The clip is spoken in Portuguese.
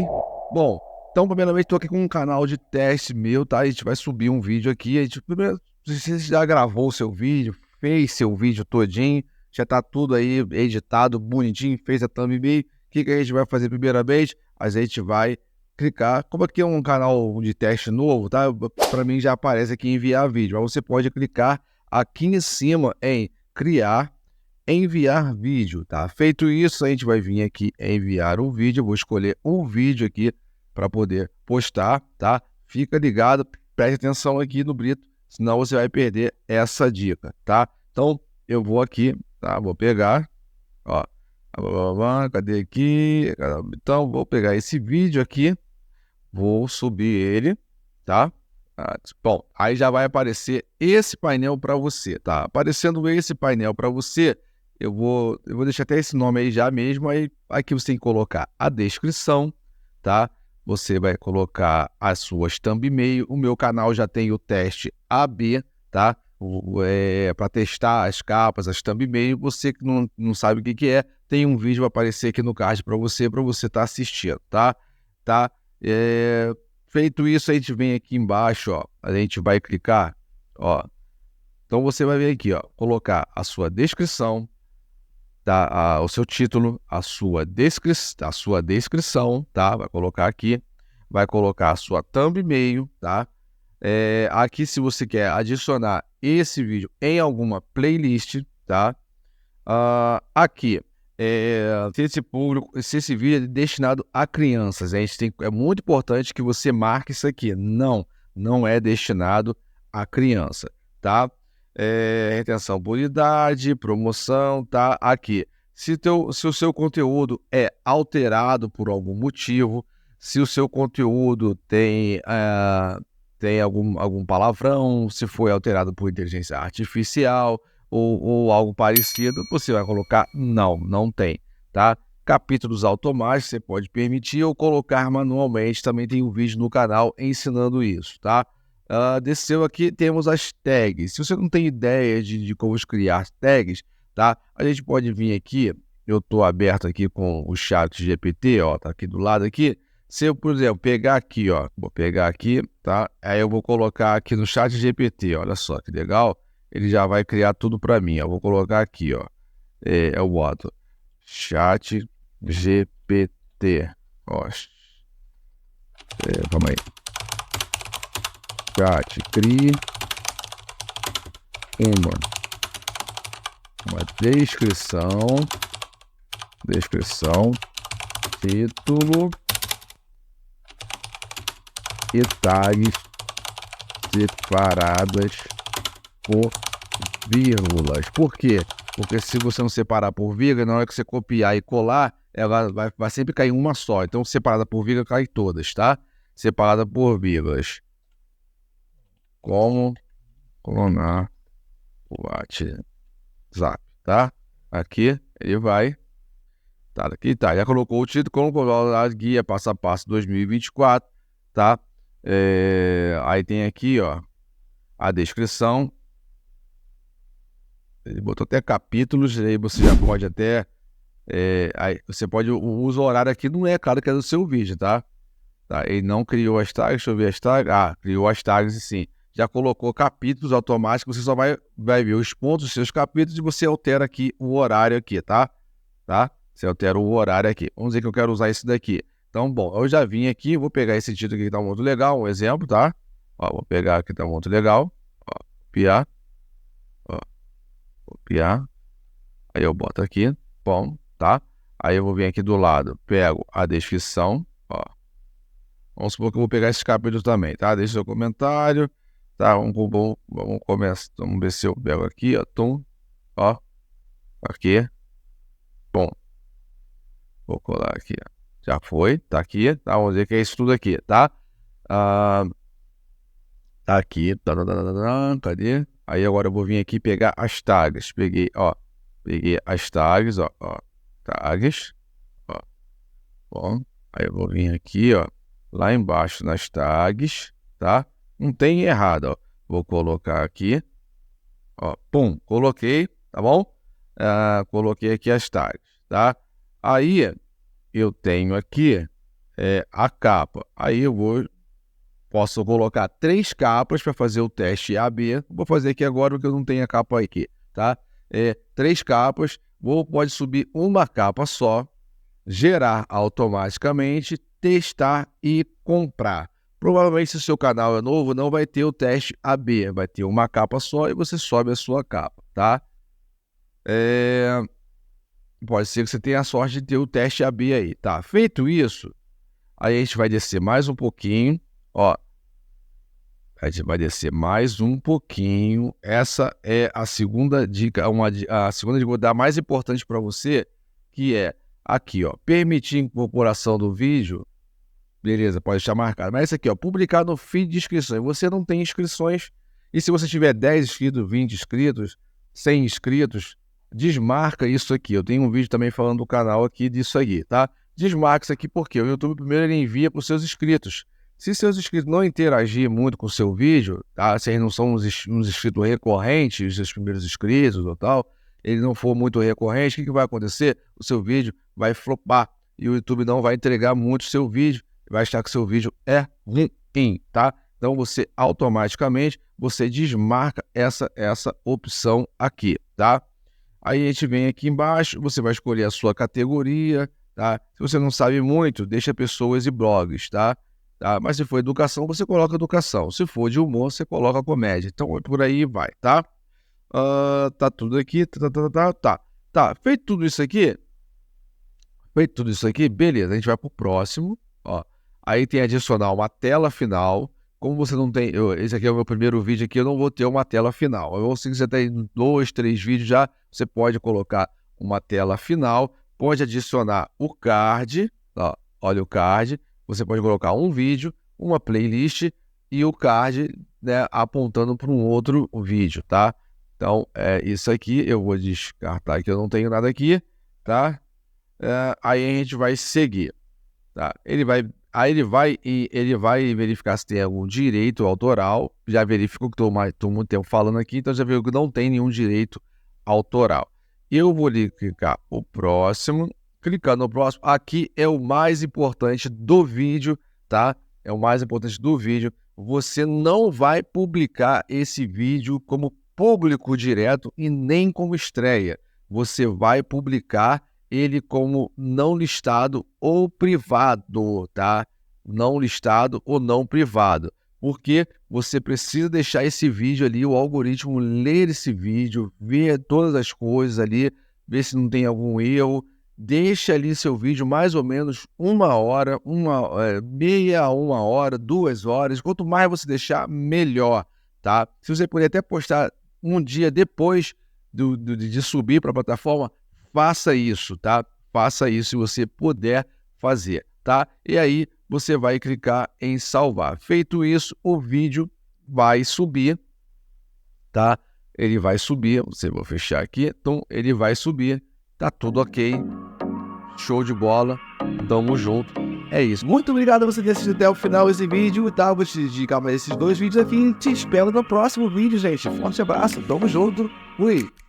Bom, então primeiramente estou aqui com um canal de teste meu, tá? A gente vai subir um vídeo aqui. Primeiro, você já gravou o seu vídeo, fez seu vídeo todinho, já tá tudo aí editado, bonitinho, fez a thumbnail. O que a gente vai fazer primeiramente? A gente vai clicar, como aqui é um canal de teste novo, tá? Para mim já aparece aqui enviar vídeo, mas você pode clicar aqui em cima em criar, enviar vídeo, tá? Feito isso, a gente vai vir aqui em enviar um vídeo. Eu vou escolher um vídeo aqui para poder postar, tá? Fica ligado, preste atenção aqui no Brito, senão você vai perder essa dica, tá? Então, eu vou aqui, tá? Vou pegar, ó, cadê aqui? Então, vou pegar esse vídeo aqui, vou subir ele, tá? Bom, aí já vai aparecer esse painel para você, tá? Aparecendo esse painel para você, eu vou deixar até esse nome aí já mesmo, aí aqui você tem que colocar a descrição, tá? Você vai colocar as suas thumbnail. O meu canal já tem o teste AB, tá? Para testar as capas, as thumbnail. Você que não sabe o que é, tem um vídeo vai aparecer aqui no card para você estar assistindo, tá? Tá? Feito isso, a gente vem aqui embaixo, ó, a gente vai clicar, ó. Então você vai vir aqui, ó, colocar a sua descrição, tá? O seu título, a sua descrição, tá? Vai colocar aqui, vai colocar a sua thumbnail, tá? Aqui, se você quer adicionar esse vídeo em alguma playlist, tá? Aqui, se esse vídeo é destinado a crianças, é muito importante que você marque isso aqui. Não é destinado a criança, tá? Retenção por idade, promoção, tá? Aqui, se o seu conteúdo é alterado por algum motivo, se o seu conteúdo tem algum palavrão, se foi alterado por inteligência artificial, ou algo parecido, você vai colocar não tem, tá? Capítulos automáticos você pode permitir ou colocar manualmente, também tem um vídeo no canal ensinando isso, tá? Desceu aqui, temos as tags. Se você não tem ideia de como criar tags, tá? A gente pode vir aqui, eu estou aberto aqui com o chat GPT, ó, tá aqui do lado aqui. Se eu, por exemplo, pegar aqui, ó, vou pegar aqui, tá? Aí eu vou colocar aqui no chat GPT, olha só que legal. Ele já vai criar tudo para mim. Eu vou colocar aqui, ó. Eu boto chat GPT. Ó, calma aí. Chat, crie uma descrição, título e tags separadas por vírgulas. Por quê? Porque se você não separar por vírgula, na hora que você copiar e colar, ela vai sempre cair uma só. Então, separada por vírgula, cai todas, tá? Separada por vírgulas. Como clonar o WhatsApp, tá? Aqui, ele vai. Tá, aqui tá. Já colocou o título, como clonar a guia passo a passo 2024, tá? Aí tem aqui, ó, a descrição. Ele botou até capítulos, aí você já pode até... aí você pode... O uso horário aqui não é claro que é do seu vídeo, tá? Ele não criou as tags, deixa eu ver as tags. Criou as tags sim. Já colocou capítulos automáticos, você só vai ver os pontos dos seus capítulos e você altera aqui o horário aqui, tá? Você altera o horário aqui. Vamos dizer que eu quero usar esse daqui. Então, bom, eu já vim aqui, vou pegar esse título aqui que tá muito legal, um exemplo, tá? Ó, vou pegar aqui que tá muito legal. Ó, copiar. Ó, copiar. Aí eu boto aqui, bom, tá? Aí eu vou vir aqui do lado, pego a descrição, ó. Vamos supor que eu vou pegar esse capítulo também, tá? Deixa seu comentário, tá? Vamos começar, vamos ver se eu pego aqui, ó, ó, aqui, bom, vou colar aqui, ó. Já foi, tá aqui, tá? Vamos ver que é isso tudo aqui, tá? Tá aqui, cadê? Aí agora eu vou vir aqui pegar as tags, peguei as tags, ó, tags, ó, bom, aí eu vou vir aqui, ó, lá embaixo nas tags, tá? Não tem errado, ó, vou colocar aqui, ó, pum, coloquei, tá bom? Coloquei aqui as tags, tá? Aí eu tenho aqui a capa. Aí posso colocar 3 capas para fazer o teste AB. Vou fazer aqui agora porque eu não tenho a capa aqui, tá? 3 capas, pode subir uma capa só, gerar automaticamente, testar e comprar. Provavelmente, se o seu canal é novo, não vai ter o teste AB, vai ter uma capa só e você sobe a sua capa, tá? Pode ser que você tenha a sorte de ter o teste AB aí, tá? Feito isso, aí a gente vai descer mais um pouquinho, ó. A gente vai descer mais um pouquinho. Essa é a segunda dica, a segunda dica que eu vou dar mais importante para você, que é aqui, ó, permitir incorporação do vídeo. Beleza, pode deixar marcado. Mas esse aqui, ó, publicar no feed de inscrições. Você não tem inscrições. E se você tiver 10 inscritos, 20 inscritos, 100 inscritos, desmarca isso aqui. Eu tenho um vídeo também falando do canal aqui disso aí, tá? Desmarca isso aqui porque o YouTube primeiro ele envia para os seus inscritos. Se seus inscritos não interagirem muito com o seu vídeo, tá? Se eles não são uns inscritos recorrentes, os seus primeiros inscritos ou tal, ele não for muito recorrente, o que vai acontecer? O seu vídeo vai flopar e o YouTube não vai entregar muito o seu vídeo, vai achar que o seu vídeo é ruim, tá? Então você automaticamente desmarca essa opção aqui, tá? Aí a gente vem aqui embaixo, você vai escolher a sua categoria, tá? Se você não sabe muito, deixa pessoas e blogs, tá? Mas se for educação, você coloca educação. Se for de humor, você coloca comédia. Então, por aí vai, tá? Tá tudo aqui, tá. Feito tudo isso aqui, beleza. A gente vai pro próximo, ó. Aí tem adicionar uma tela final. Como você não tem... esse aqui é o meu primeiro vídeo aqui, eu não vou ter uma tela final. Ou se você tem 2, 3 vídeos já, você pode colocar uma tela final. Pode adicionar o card, ó. Olha o card. Você pode colocar um vídeo, uma playlist e o card, né, apontando para um outro vídeo, tá? Então, isso aqui eu vou descartar que eu não tenho nada aqui, tá? Aí a gente vai seguir, tá? Ele vai verificar se tem algum direito autoral. Já verificou que estou muito tempo falando aqui, então já viu que não tem nenhum direito autoral. Eu vou clicar o próximo. Clicando no próximo, aqui é o mais importante do vídeo, tá? É o mais importante do vídeo. Você não vai publicar esse vídeo como público direto e nem como estreia. Você vai publicar ele como não listado ou privado, tá? Não listado ou não privado. Porque você precisa deixar esse vídeo ali, o algoritmo ler esse vídeo, ver todas as coisas ali, ver se não tem algum erro. Deixa ali seu vídeo mais ou menos 1 hora, meia a 1 hora, 2 horas. Quanto mais você deixar, melhor, tá? Se você puder até postar um dia depois de subir para a plataforma, faça isso, tá? Faça isso se você puder fazer, tá? E aí você vai clicar em salvar. Feito isso, o vídeo vai subir, tá? Ele vai subir, vou fechar aqui, então ele vai subir, tá tudo ok. Show de bola, tamo junto, é isso. Muito obrigado a você ter assistido até o final esse vídeo, tá? Vou te dedicar mais esses 2 vídeos aqui e te espero no próximo vídeo, gente. Forte abraço, tamo junto, fui!